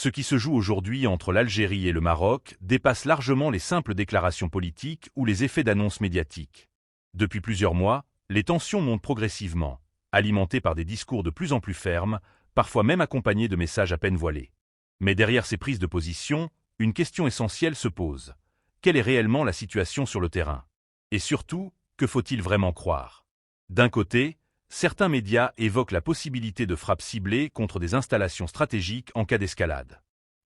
Ce qui se joue aujourd'hui entre l'Algérie et le Maroc dépasse largement les simples déclarations politiques ou les effets d'annonces médiatiques. Depuis plusieurs mois, les tensions montent progressivement, alimentées par des discours de plus en plus fermes, parfois même accompagnés de messages à peine voilés. Mais derrière ces prises de position, une question essentielle se pose. Quelle est réellement la situation sur le terrain? Et surtout, que faut-il vraiment croire? D'un côté, certains médias évoquent la possibilité de frappes ciblées contre des installations stratégiques en cas d'escalade.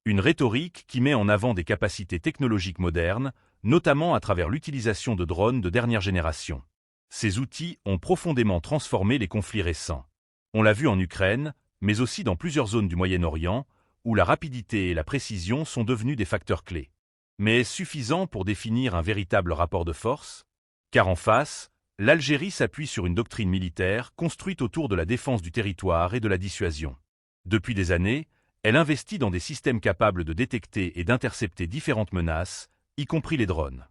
Une rhétorique qui met en avant des capacités technologiques modernes, notamment à travers l'utilisation de drones de dernière génération. Ces outils ont profondément transformé les conflits récents. On l'a vu en Ukraine, mais aussi dans plusieurs zones du Moyen-Orient, où la rapidité et la précision sont devenus des facteurs clés. Mais est-ce suffisant pour définir un véritable rapport de force? Car en face, l'Algérie s'appuie sur une doctrine militaire construite autour de la défense du territoire et de la dissuasion. Depuis des années, elle investit dans des systèmes capables de détecter et d'intercepter différentes menaces, y compris les drones.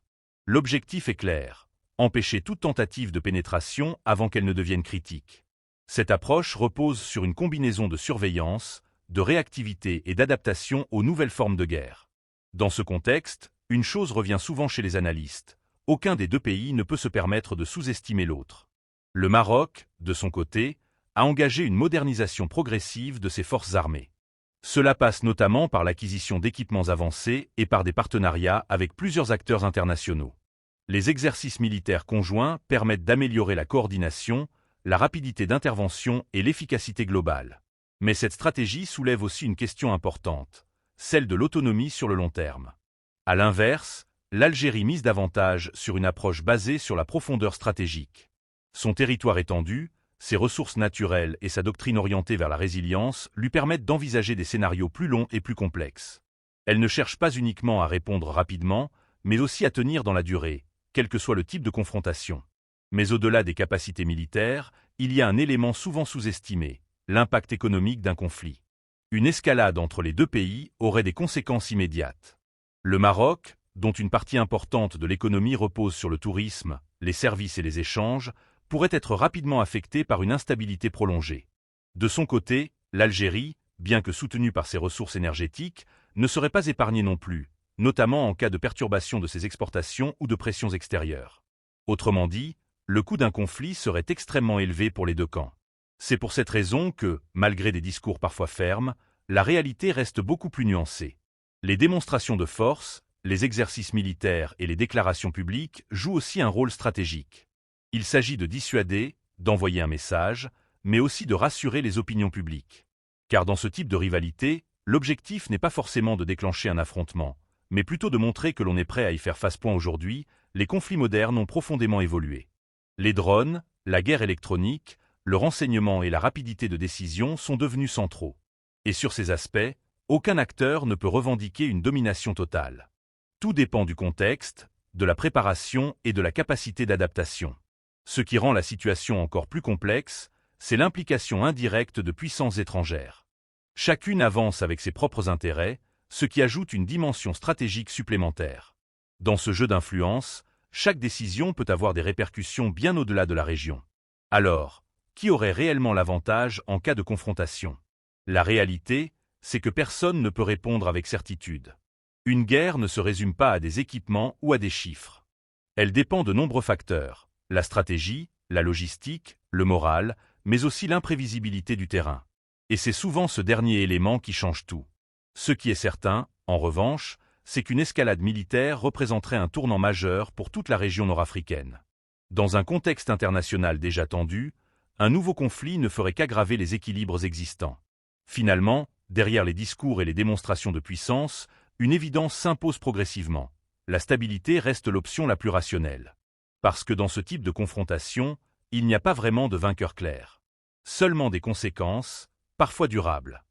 L'objectif est clair: empêcher toute tentative de pénétration avant qu'elle ne devienne critique. Cette approche repose sur une combinaison de surveillance, de réactivité et d'adaptation aux nouvelles formes de guerre. Dans ce contexte, une chose revient souvent chez les analystes: aucun des deux pays ne peut se permettre de sous-estimer l'autre. Le Maroc, de son côté, a engagé une modernisation progressive de ses forces armées. Cela passe notamment par l'acquisition d'équipements avancés et par des partenariats avec plusieurs acteurs internationaux. Les exercices militaires conjoints permettent d'améliorer la coordination, la rapidité d'intervention et l'efficacité globale. Mais cette stratégie soulève aussi une question importante, celle de l'autonomie sur le long terme. À l'inverse, l'Algérie mise davantage sur une approche basée sur la profondeur stratégique. Son territoire étendu, ses ressources naturelles et sa doctrine orientée vers la résilience lui permettent d'envisager des scénarios plus longs et plus complexes. Elle ne cherche pas uniquement à répondre rapidement, mais aussi à tenir dans la durée, quel que soit le type de confrontation. Mais au-delà des capacités militaires, il y a un élément souvent sous-estimé: l'impact économique d'un conflit. Une escalade entre les deux pays aurait des conséquences immédiates. Le Maroc, dont une partie importante de l'économie repose sur le tourisme, les services et les échanges, pourrait être rapidement affecté par une instabilité prolongée. De son côté, l'Algérie, bien que soutenue par ses ressources énergétiques, ne serait pas épargnée non plus, notamment en cas de perturbation de ses exportations ou de pressions extérieures. Autrement dit, le coût d'un conflit serait extrêmement élevé pour les deux camps. C'est pour cette raison que, malgré des discours parfois fermes, la réalité reste beaucoup plus nuancée. Les démonstrations de force, les exercices militaires et les déclarations publiques jouent aussi un rôle stratégique. Il s'agit de dissuader, d'envoyer un message, mais aussi de rassurer les opinions publiques. Car dans ce type de rivalité, l'objectif n'est pas forcément de déclencher un affrontement, mais plutôt de montrer que l'on est prêt à y faire face. Aujourd'hui, les conflits modernes ont profondément évolué. Les drones, la guerre électronique, le renseignement et la rapidité de décision sont devenus centraux. Et sur ces aspects, aucun acteur ne peut revendiquer une domination totale. Tout dépend du contexte, de la préparation et de la capacité d'adaptation. Ce qui rend la situation encore plus complexe, c'est l'implication indirecte de puissances étrangères. Chacune avance avec ses propres intérêts, ce qui ajoute une dimension stratégique supplémentaire. Dans ce jeu d'influence, chaque décision peut avoir des répercussions bien au-delà de la région. Alors, qui aurait réellement l'avantage en cas de confrontation? La réalité, c'est que personne ne peut répondre avec certitude. Une guerre ne se résume pas à des équipements ou à des chiffres. Elle dépend de nombreux facteurs: la stratégie, la logistique, le moral, mais aussi l'imprévisibilité du terrain. Et c'est souvent ce dernier élément qui change tout. Ce qui est certain, en revanche, c'est qu'une escalade militaire représenterait un tournant majeur pour toute la région nord-africaine. Dans un contexte international déjà tendu, un nouveau conflit ne ferait qu'aggraver les équilibres existants. Finalement, derrière les discours et les démonstrations de puissance, une évidence s'impose progressivement: la stabilité reste l'option la plus rationnelle. Parce que dans ce type de confrontation, il n'y a pas vraiment de vainqueur clair. Seulement des conséquences, parfois durables.